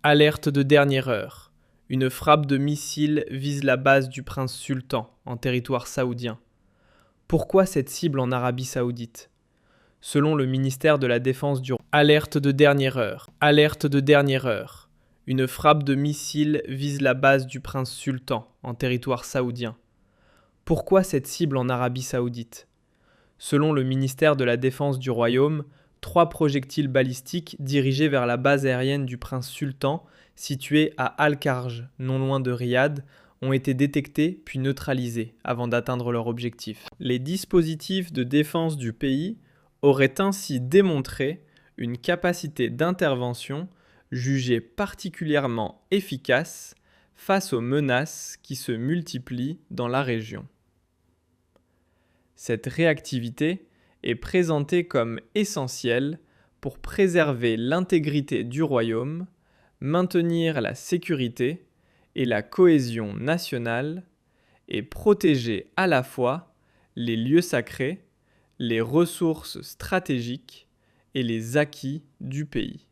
Alerte de dernière heure. Une frappe de missile vise la base du prince sultan en territoire saoudien. Pourquoi cette cible en Arabie saoudite? Selon le ministère de la Défense du Alerte de dernière heure. Alerte de dernière heure. Une frappe de missile vise la base du prince sultan en territoire saoudien. Pourquoi cette cible en Arabie saoudite? Selon le ministère de la Défense du Royaume, 3 projectiles balistiques dirigés vers la base aérienne du prince sultan, située à Al-Kharj, non loin de Riyad, ont été détectés puis neutralisés avant d'atteindre leur objectif. Les dispositifs de défense du pays auraient ainsi démontré une capacité d'intervention jugée particulièrement efficace face aux menaces qui se multiplient dans la région. Cette réactivité est présentée comme essentielle pour préserver l'intégrité du royaume, maintenir la sécurité et la cohésion nationale et protéger à la fois les lieux sacrés, les ressources stratégiques et les acquis du pays.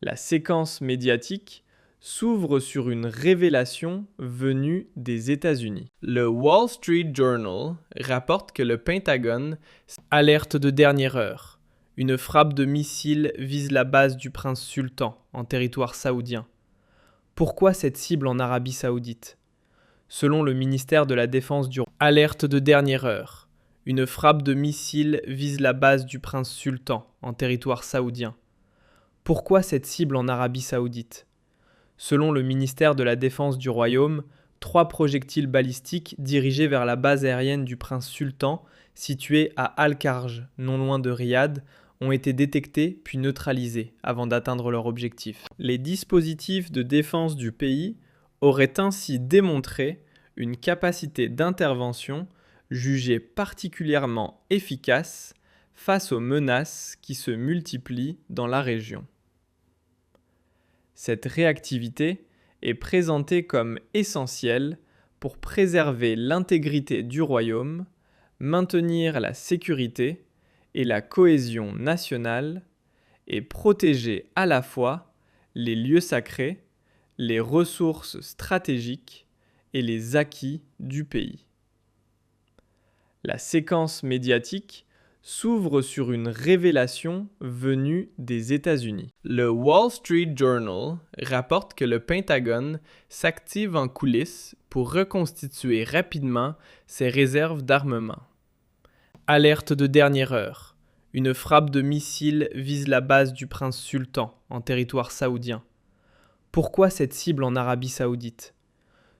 La séquence médiatique s'ouvre sur une révélation venue des États-Unis. Le Wall Street Journal rapporte que le Pentagone alerte de dernière heure. Une frappe de missile vise la base du prince sultan en territoire saoudien. Pourquoi cette cible en Arabie saoudite? Selon le ministère de la Défense du Alerte de dernière heure. Une frappe de missile vise la base du prince sultan en territoire saoudien. Pourquoi cette cible en Arabie saoudite? Selon le ministère de la Défense du Royaume, 3 projectiles balistiques dirigés vers la base aérienne du prince sultan, située à Al-Kharj, non loin de Riyad, ont été détectés puis neutralisés avant d'atteindre leur objectif. Les dispositifs de défense du pays auraient ainsi démontré une capacité d'intervention jugée particulièrement efficace face aux menaces qui se multiplient dans la région. Cette réactivité est présentée comme essentielle pour préserver l'intégrité du royaume, maintenir la sécurité et la cohésion nationale et protéger à la fois les lieux sacrés, les ressources stratégiques et les acquis du pays. La séquence médiatique s'ouvre sur une révélation venue des États-Unis. Le Wall Street Journal rapporte que le Pentagone s'active en coulisses pour reconstituer rapidement ses réserves d'armement. Alerte de dernière heure. Une frappe de missile vise la base du prince sultan en territoire saoudien. Pourquoi cette cible en Arabie saoudite?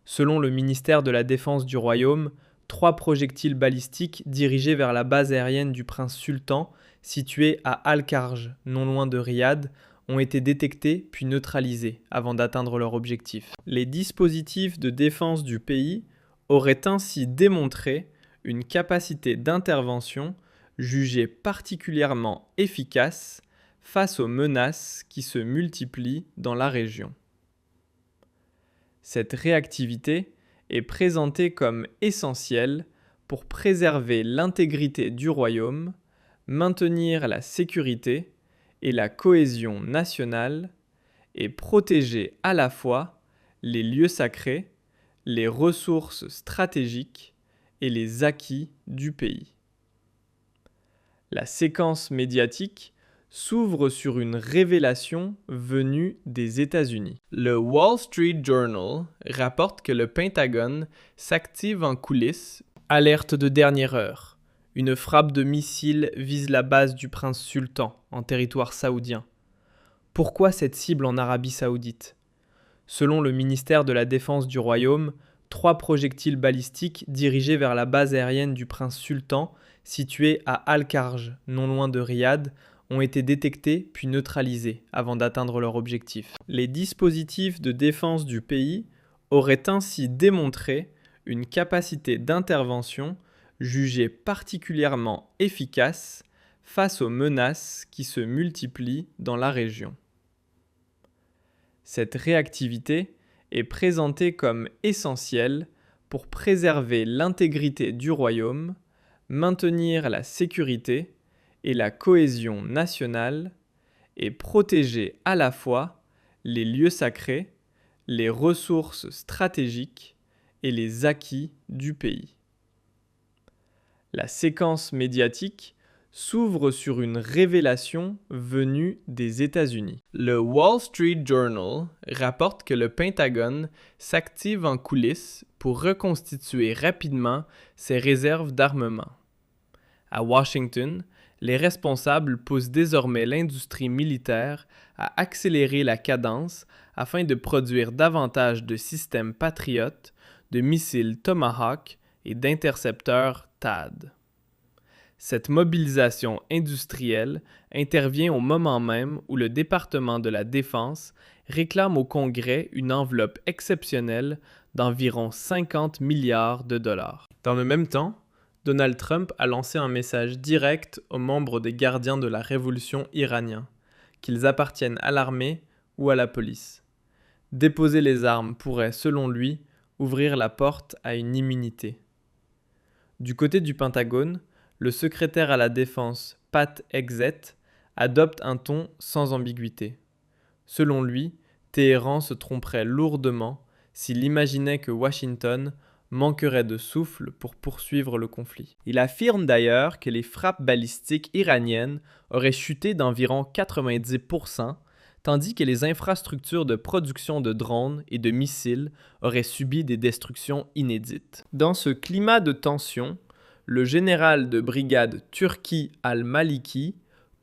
Selon le ministère de la Défense du Royaume, 3 projectiles balistiques dirigés vers la base aérienne du prince sultan, située à Al-Kharj, non loin de Riyad, ont été détectés puis neutralisés avant d'atteindre leur objectif. Les dispositifs de défense du pays auraient ainsi démontré une capacité d'intervention jugée particulièrement efficace face aux menaces qui se multiplient dans la région. Cette réactivité est présentée comme essentielle pour préserver l'intégrité du royaume, maintenir la sécurité et la cohésion nationale et protéger à la fois les lieux sacrés, les ressources stratégiques et les acquis du pays. La séquence médiatique s'ouvre sur une révélation venue des États-Unis. Le Wall Street Journal rapporte que le Pentagone s'active en coulisses. Alerte de dernière heure. Une frappe de missile vise la base du prince sultan en territoire saoudien. Pourquoi cette cible en Arabie saoudite? Selon le ministère de la Défense du Royaume, 3 projectiles balistiques dirigés vers la base aérienne du prince sultan, située à Al-Kharj, non loin de Riyad, ont été détectés puis neutralisés avant d'atteindre leur objectif. Les dispositifs de défense du pays auraient ainsi démontré une capacité d'intervention jugée particulièrement efficace face aux menaces qui se multiplient dans la région. Cette réactivité est présentée comme essentielle pour préserver l'intégrité du royaume, maintenir la sécurité et la cohésion nationale et protéger à la fois les lieux sacrés, les ressources stratégiques et les acquis du pays. La séquence médiatique s'ouvre sur une révélation venue des États-Unis. Le Wall Street Journal rapporte que le Pentagone s'active en coulisses pour reconstituer rapidement ses réserves d'armement. À Washington, les responsables poussent désormais l'industrie militaire à accélérer la cadence afin de produire davantage de systèmes Patriot, de missiles Tomahawk et d'intercepteurs THAAD. Cette mobilisation industrielle intervient au moment même où le département de la Défense réclame au Congrès une enveloppe exceptionnelle d'environ 50 milliards de dollars. Dans le même temps, Donald Trump a lancé un message direct aux membres des gardiens de la révolution iraniens, qu'ils appartiennent à l'armée ou à la police. Déposer les armes pourrait, selon lui, ouvrir la porte à une immunité. Du côté du Pentagone, le secrétaire à la Défense, Pat Exet, adopte un ton sans ambiguïté. Selon lui, Téhéran se tromperait lourdement s'il imaginait que Washington manquerait de souffle pour poursuivre le conflit. Il affirme d'ailleurs que les frappes balistiques iraniennes auraient chuté d'environ 90%, tandis que les infrastructures de production de drones et de missiles auraient subi des destructions inédites. Dans ce climat de tension, le général de brigade Turki al-Maliki,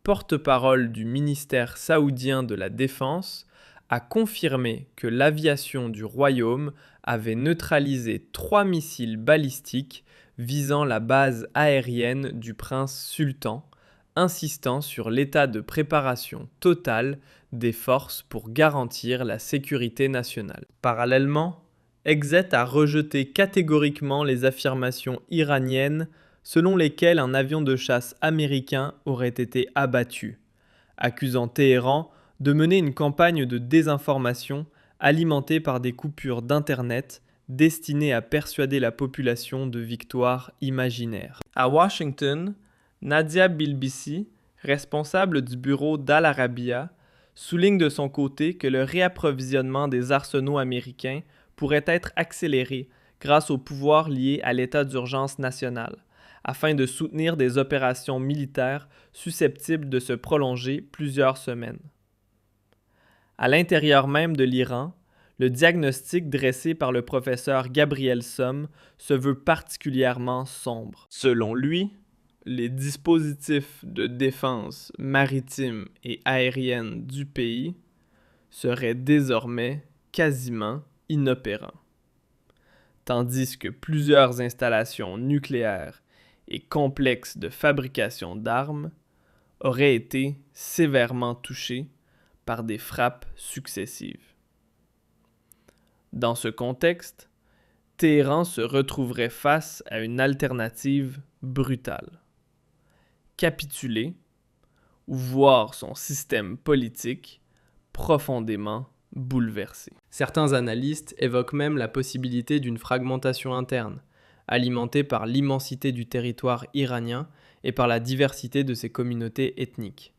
porte-parole du ministère saoudien de la Défense, a confirmé que l'aviation du royaume avait neutralisé 3 missiles balistiques visant la base aérienne du prince sultan, insistant sur l'état de préparation totale des forces pour garantir la sécurité nationale. Parallèlement, Exet a rejeté catégoriquement les affirmations iraniennes selon lesquelles un avion de chasse américain aurait été abattu, accusant Téhéran de mener une campagne de désinformation alimentée par des coupures d'Internet destinées à persuader la population de victoires imaginaires. À Washington, Nadia Bilbissi, responsable du bureau d'Al Arabiya, souligne de son côté que le réapprovisionnement des arsenaux américains pourrait être accéléré grâce aux pouvoirs liés à l'état d'urgence national, afin de soutenir des opérations militaires susceptibles de se prolonger plusieurs semaines. À l'intérieur même de l'Iran, le diagnostic dressé par le professeur Gabriel Somme se veut particulièrement sombre. Selon lui, les dispositifs de défense maritime et aérienne du pays seraient désormais quasiment inopérants, tandis que plusieurs installations nucléaires et complexes de fabrication d'armes auraient été sévèrement touchés par des frappes successives. Dans ce contexte, Téhéran se retrouverait face à une alternative brutale. Capituler ou voir son système politique profondément bouleversé. Certains analystes évoquent même la possibilité d'une fragmentation interne, alimentée par l'immensité du territoire iranien et par la diversité de ses communautés ethniques.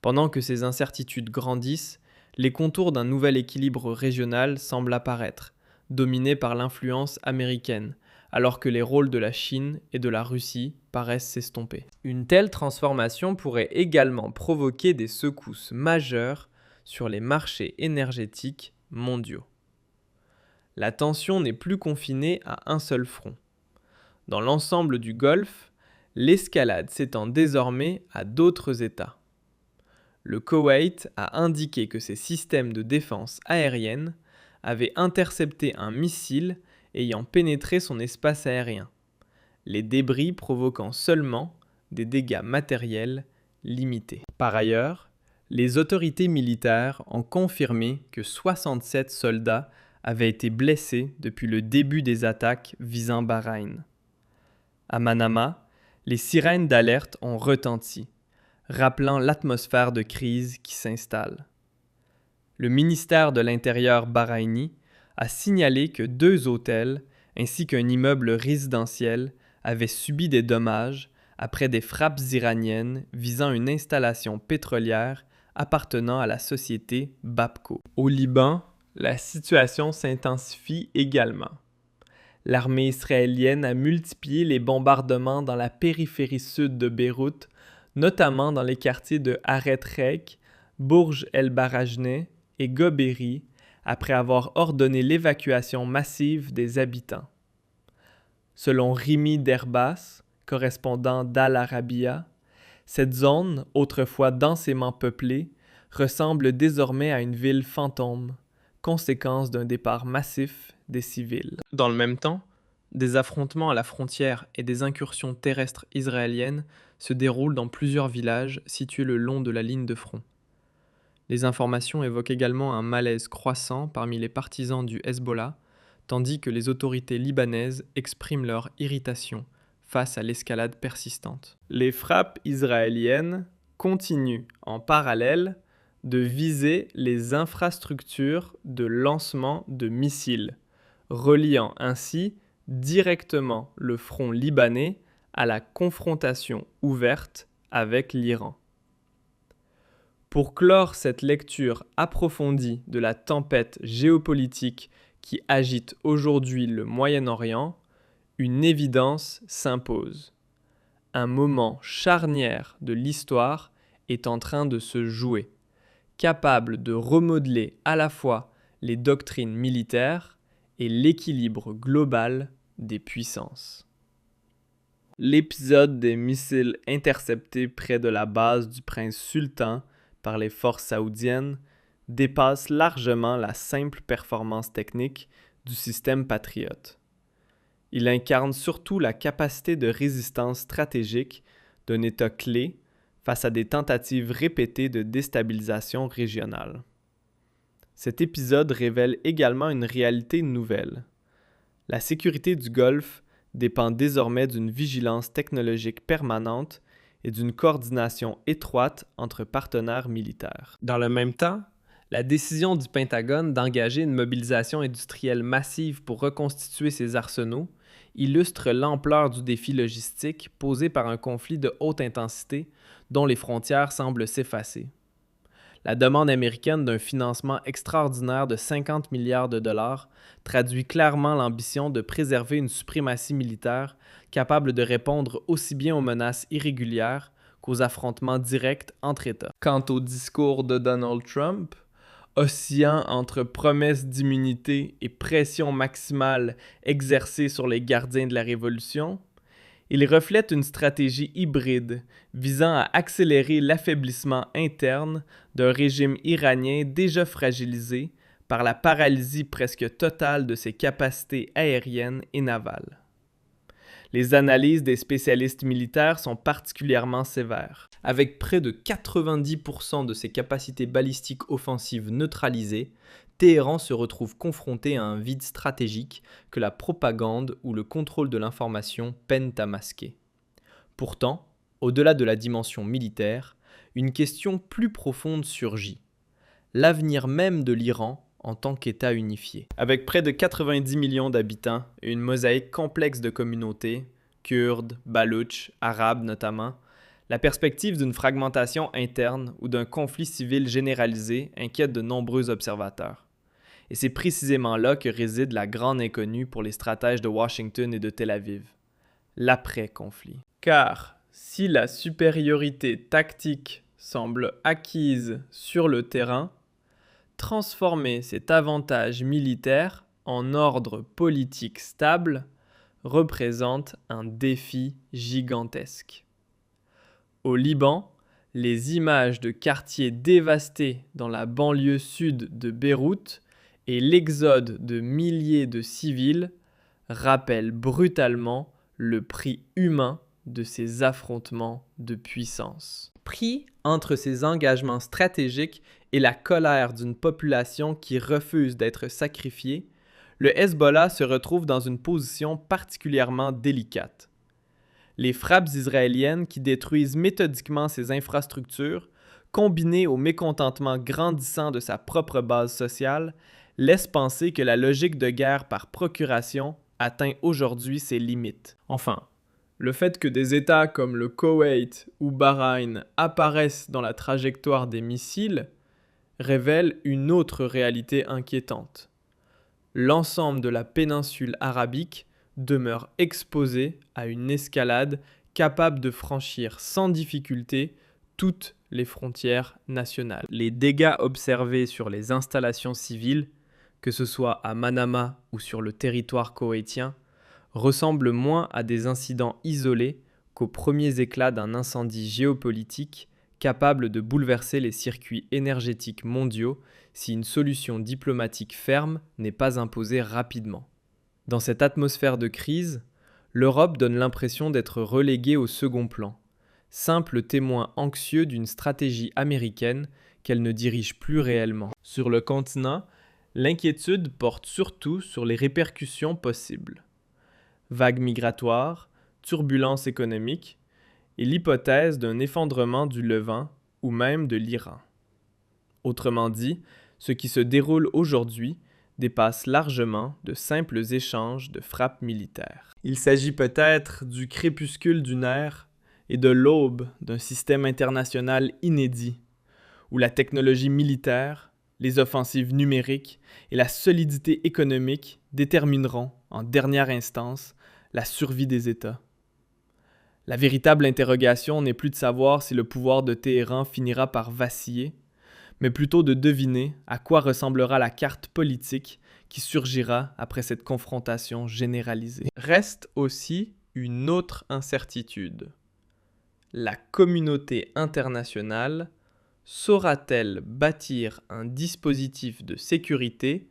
Pendant que ces incertitudes grandissent, les contours d'un nouvel équilibre régional semblent apparaître, dominés par l'influence américaine, alors que les rôles de la Chine et de la Russie paraissent s'estomper. Une telle transformation pourrait également provoquer des secousses majeures sur les marchés énergétiques mondiaux. La tension n'est plus confinée à un seul front. Dans l'ensemble du Golfe, l'escalade s'étend désormais à d'autres États. Le Koweït a indiqué que ses systèmes de défense aérienne avaient intercepté un missile ayant pénétré son espace aérien, les débris provoquant seulement des dégâts matériels limités. Par ailleurs, les autorités militaires ont confirmé que 67 soldats avaient été blessés depuis le début des attaques visant Bahreïn. À Manama, les sirènes d'alerte ont retenti, rappelant l'atmosphère de crise qui s'installe. Le ministère de l'Intérieur bahreïni a signalé que 2 hôtels ainsi qu'un immeuble résidentiel avaient subi des dommages après des frappes iraniennes visant une installation pétrolière appartenant à la société Bapco. Au Liban, la situation s'intensifie également. L'armée israélienne a multiplié les bombardements dans la périphérie sud de Beyrouth, notamment dans les quartiers de Haret Reik, Bourj el-Barajneh et Goberi, après avoir ordonné l'évacuation massive des habitants. Selon Rimi Derbas, correspondant d'Al Arabiya, cette zone, autrefois densément peuplée, ressemble désormais à une ville fantôme, conséquence d'un départ massif des civils. Dans le même temps, des affrontements à la frontière et des incursions terrestres israéliennes se déroulent dans plusieurs villages situés le long de la ligne de front. Les informations évoquent également un malaise croissant parmi les partisans du Hezbollah, tandis que les autorités libanaises expriment leur irritation face à l'escalade persistante. Les frappes israéliennes continuent en parallèle de viser les infrastructures de lancement de missiles, reliant ainsi directement le front libanais à la confrontation ouverte avec l'Iran. Pour clore cette lecture approfondie de la tempête géopolitique qui agite aujourd'hui le Moyen-Orient, une évidence s'impose. Un moment charnière de l'histoire est en train de se jouer, capable de remodeler à la fois les doctrines militaires et l'équilibre global des puissances. L'épisode des missiles interceptés près de la base du prince Sultan par les forces saoudiennes dépasse largement la simple performance technique du système Patriot. Il incarne surtout la capacité de résistance stratégique d'un État clé face à des tentatives répétées de déstabilisation régionale. Cet épisode révèle également une réalité nouvelle. La sécurité du Golfe dépend désormais d'une vigilance technologique permanente et d'une coordination étroite entre partenaires militaires. Dans le même temps, la décision du Pentagone d'engager une mobilisation industrielle massive pour reconstituer ses arsenaux illustre l'ampleur du défi logistique posé par un conflit de haute intensité dont les frontières semblent s'effacer. La demande américaine d'un financement extraordinaire de 50 milliards de dollars traduit clairement l'ambition de préserver une suprématie militaire capable de répondre aussi bien aux menaces irrégulières qu'aux affrontements directs entre États. Quant au discours de Donald Trump, oscillant entre promesses d'immunité et pression maximale exercée sur les gardiens de la Révolution, il reflète une stratégie hybride visant à accélérer l'affaiblissement interne d'un régime iranien déjà fragilisé par la paralysie presque totale de ses capacités aériennes et navales. Les analyses des spécialistes militaires sont particulièrement sévères. Avec près de 90% de ses capacités balistiques offensives neutralisées, Téhéran se retrouve confronté à un vide stratégique que la propagande ou le contrôle de l'information peinent à masquer. Pourtant, au-delà de la dimension militaire, une question plus profonde surgit. L'avenir même de l'Iran en tant qu'État unifié. Avec près de 90 millions d'habitants et une mosaïque complexe de communautés, kurdes, baloutches, arabes notamment, la perspective d'une fragmentation interne ou d'un conflit civil généralisé inquiète de nombreux observateurs. Et c'est précisément là que réside la grande inconnue pour les stratèges de Washington et de Tel Aviv, l'après-conflit. Car si la supériorité tactique semble acquise sur le terrain, transformer cet avantage militaire en ordre politique stable représente un défi gigantesque. Au Liban, les images de quartiers dévastés dans la banlieue sud de Beyrouth et l'exode de milliers de civils rappellent brutalement le prix humain de ces affrontements de puissance. Pris entre ces engagements stratégiques et la colère d'une population qui refuse d'être sacrifiée, le Hezbollah se retrouve dans une position particulièrement délicate. Les frappes israéliennes qui détruisent méthodiquement ses infrastructures, combinées au mécontentement grandissant de sa propre base sociale, laissent penser que la logique de guerre par procuration atteint aujourd'hui ses limites. Enfin, Le fait que des États comme le Koweït ou Bahreïn apparaissent dans la trajectoire des missiles révèle une autre réalité inquiétante. L'ensemble de la péninsule arabique demeure exposé à une escalade capable de franchir sans difficulté toutes les frontières nationales. Les dégâts observés sur les installations civiles, que ce soit à Manama ou sur le territoire koweïtien, ressemblent moins à des incidents isolés qu'aux premiers éclats d'un incendie géopolitique capable de bouleverser les circuits énergétiques mondiaux si une solution diplomatique ferme n'est pas imposée rapidement. Dans cette atmosphère de crise, l'Europe donne l'impression d'être reléguée au second plan, simple témoin anxieux d'une stratégie américaine qu'elle ne dirige plus réellement. Sur le continent, l'inquiétude porte surtout sur les répercussions possibles. Vagues migratoires, turbulences économiques et l'hypothèse d'un effondrement du Levant ou même de l'Iran. Autrement dit, ce qui se déroule aujourd'hui dépasse largement de simples échanges de frappes militaires. Il s'agit peut-être du crépuscule d'une ère et de l'aube d'un système international inédit, où la technologie militaire, les offensives numériques et la solidité économique détermineront, en dernière instance, la survie des États. La véritable interrogation n'est plus de savoir si le pouvoir de Téhéran finira par vaciller, mais plutôt de deviner à quoi ressemblera la carte politique qui surgira après cette confrontation généralisée. Reste aussi une autre incertitude. La communauté internationale saura-t-elle bâtir un dispositif de sécurité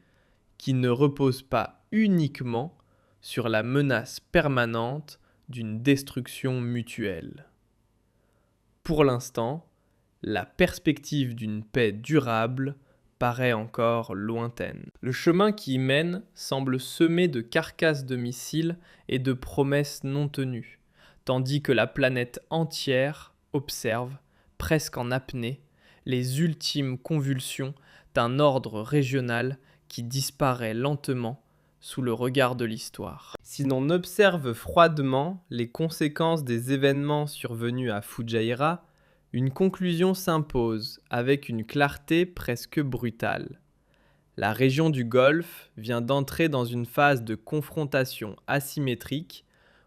qui ne repose pas uniquement sur la menace permanente d'une destruction mutuelle? Pour l'instant, la perspective d'une paix durable paraît encore lointaine. Le chemin qui y mène semble semé de carcasses de missiles et de promesses non tenues, tandis que la planète entière observe, presque en apnée, les ultimes convulsions d'un ordre régional qui disparaît lentement sous le regard de l'histoire. Si l'on observe froidement les conséquences des événements survenus à Fujairah, une conclusion s'impose avec une clarté presque brutale. La région du Golfe vient d'entrer dans une phase de confrontation asymétrique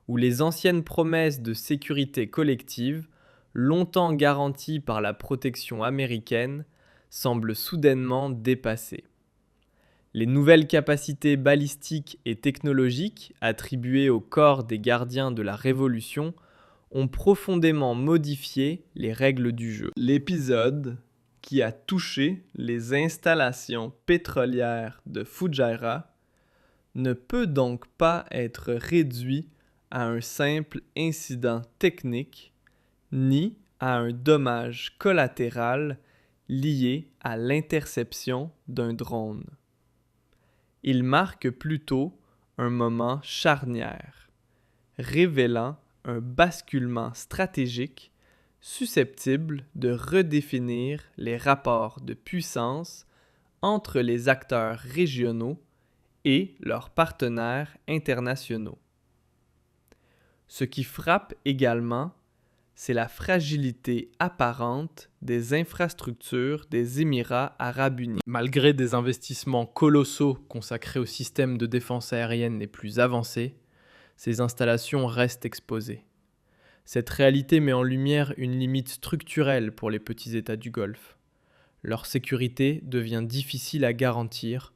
où les anciennes promesses de sécurité collective, longtemps garanties par la protection américaine, semblent soudainement dépassées. Les nouvelles capacités balistiques et technologiques attribuées au corps des gardiens de la Révolution ont profondément modifié les règles du jeu. L'épisode qui a touché les installations pétrolières de Fujairah ne peut donc pas être réduit à un simple incident technique ni à un dommage collatéral lié à l'interception d'un drone. Il marque plutôt un moment charnière, révélant un basculement stratégique susceptible de redéfinir les rapports de puissance entre les acteurs régionaux et leurs partenaires internationaux. Ce qui frappe également, c'est la fragilité apparente des infrastructures des Émirats arabes unis. Malgré des investissements colossaux consacrés aux systèmes de défense aérienne les plus avancés, ces installations restent exposées. Cette réalité met en lumière une limite structurelle pour les petits États du Golfe. Leur sécurité devient difficile à garantir